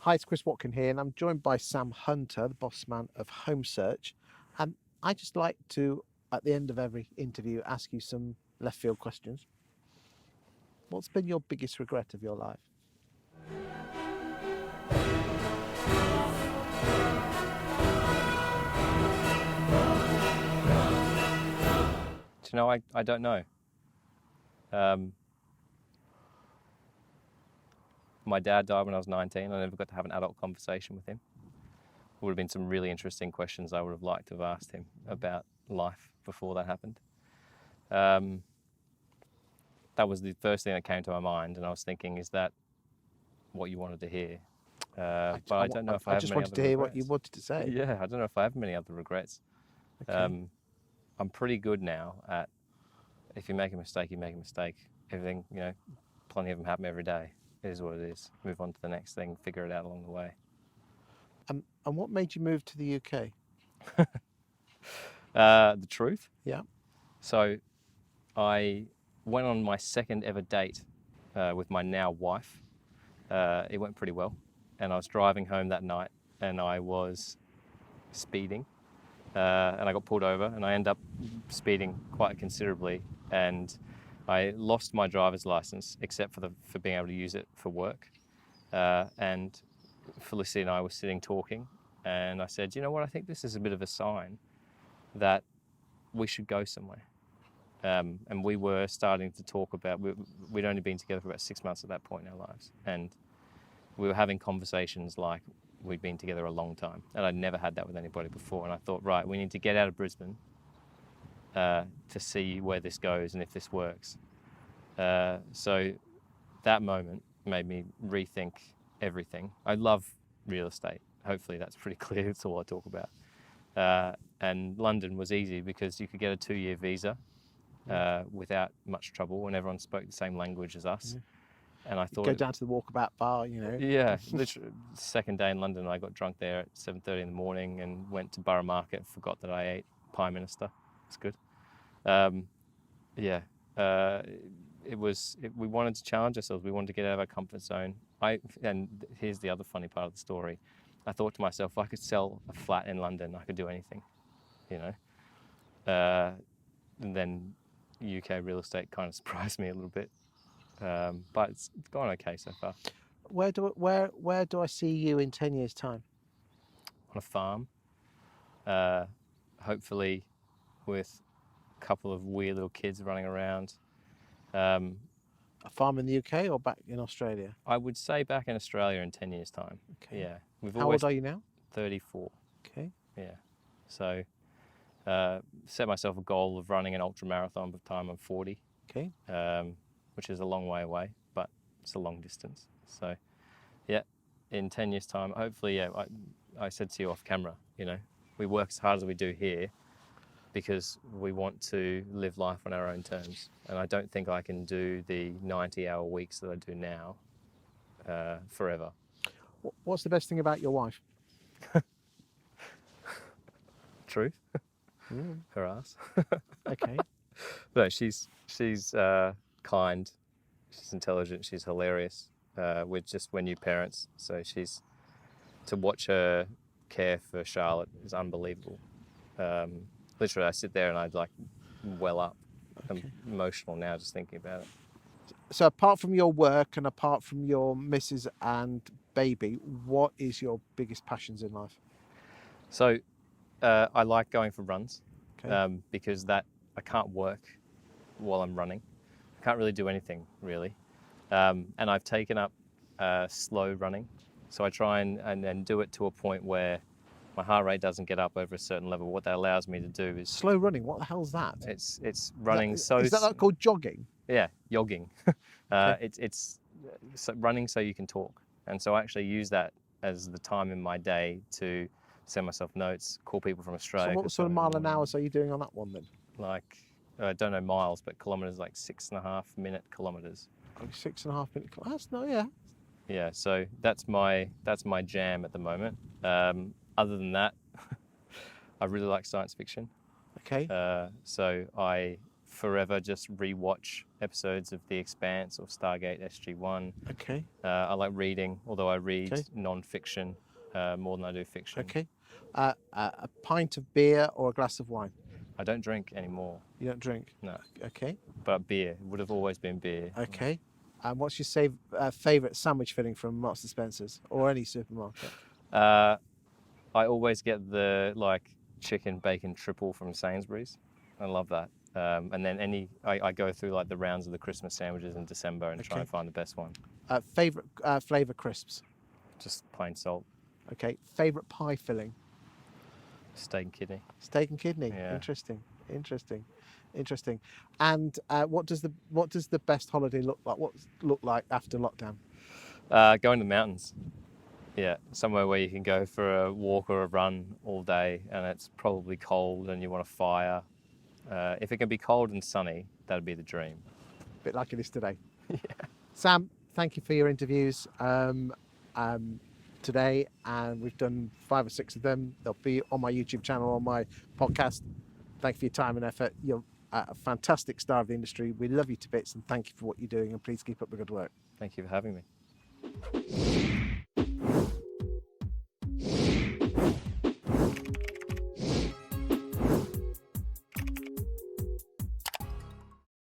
Hi, it's Chris Watkin here, and I'm joined by Sam Hunter, the boss man of Homesearch. And I just like to, at the end of every interview, ask you some left field questions. What's been your biggest regret of your life? Do you know, I don't know. My dad died when I was 19. I never got to have an adult conversation with him. It would have been some really interesting questions I would have liked to have asked him about life before that happened. That was the first thing that came to my mind, and I was thinking, is that what you wanted to hear? But I don't know if I have just many wanted other to hear regrets. what you wanted to say. Yeah, I don't know if I have many other regrets. Okay. I'm pretty good now at, if you make a mistake, you make a mistake. Everything, plenty of them happen every day. It is what it is. Move on to the next thing, figure it out along the way. And what made you move to the UK? The truth? Yeah. So I went on my second ever date with my now wife. It went pretty well. And I was driving home that night and I was speeding. And I got pulled over and I ended up speeding quite considerably. And I lost my driver's license except for being able to use it for work. And Felicity and I were sitting talking and I said, you know what, I think this is a bit of a sign that we should go somewhere. And we were starting to talk about, we'd only been together for about 6 months at that point in our lives. And we were having conversations like we'd been together a long time. And I'd never had that with anybody before. And I thought, right, we need to get out of Brisbane to see where this goes and if this works. So that moment made me rethink everything. I love real estate. Hopefully that's pretty clear. That's all I talk about. And London was easy because you could get a 2-year visa without much trouble, and everyone spoke the same language as us. Yeah. And I thought, Go down to the walkabout bar, Yeah, literally, second day in London, I got drunk there at 7:30 in the morning and went to Borough Market. Forgot that I ate Prime Minister. It's good. We wanted to challenge ourselves. We wanted to get out of our comfort zone. And here's the other funny part of the story. I thought to myself, if I could sell a flat in London, I could do anything, And then UK real estate kind of surprised me a little bit. But it's gone okay so far. Where do I see you in 10 years' time? On a farm, hopefully with a couple of weird little kids running around. A farm in the UK or back in Australia? I would say back in Australia in 10 years' time. Okay. Yeah. How old are you now? 34. Okay. Yeah. So set myself a goal of running an ultra marathon by the time I'm 40. Okay. Which is a long way away, but it's a long distance. So, yeah, in 10 years' time, hopefully, yeah, I said to you off camera, we work as hard as we do here because we want to live life on our own terms. And I don't think I can do the 90-hour weeks that I do now forever. What's the best thing about your wife? Truth. Her ass. Okay. No, she's kind, she's intelligent, she's hilarious. We're new parents, so to watch her care for Charlotte is unbelievable. Literally, I sit there and I'd well up. Okay. I'm emotional now just thinking about it. So apart from your work and apart from your missus and baby, what is your biggest passions in life? So I like going for runs. Okay. Because I can't work while I'm running. I can't really do anything, really. And I've taken up slow running. So I try and do it to a point where my heart rate doesn't get up over a certain level. What that allows me to do is... Slow running? What the hell's that? It's running Is that called jogging? Yeah, jogging. Okay. It's running so you can talk. And so I actually use that as the time in my day to send myself notes, call people from Australia. So what sort of mile an hour are you doing on that one then? I don't know miles, but kilometres, 6.5 minute kilometres. 6.5 minute. That's no, yeah. Yeah, so that's my jam at the moment. Other than that, I really like science fiction. Okay. So I forever just rewatch episodes of The Expanse or Stargate SG-1. Okay. I like reading, although I read Okay. non-fiction more than I do fiction. Okay. A pint of beer or a glass of wine? I don't drink anymore. You don't drink? No. Okay. But beer. It would have always been beer. Okay. And what's your favourite sandwich filling from Marks and Spencer's or any supermarket? I always get the chicken bacon triple from Sainsbury's. I love that. And then I go through like the rounds of the Christmas sandwiches in December and try and find the best one. Favourite flavour crisps? Just plain salt. Okay. Favourite pie filling? Steak and kidney. Steak and kidney. Yeah. Interesting. And what does the best holiday look like after lockdown? Going to the mountains. Yeah, somewhere where you can go for a walk or a run all day, and it's probably cold and you want a fire. If it can be cold and sunny, that'd be the dream. A bit like it is today. Yeah. Sam, thank you for your interviews today, and we've done 5 or 6 of them. They'll be on my YouTube channel, on my podcast. Thank you for your time and effort. You're a fantastic star of the industry. We love you to bits, and thank you for what you're doing, and please keep up the good work. Thank you for having me.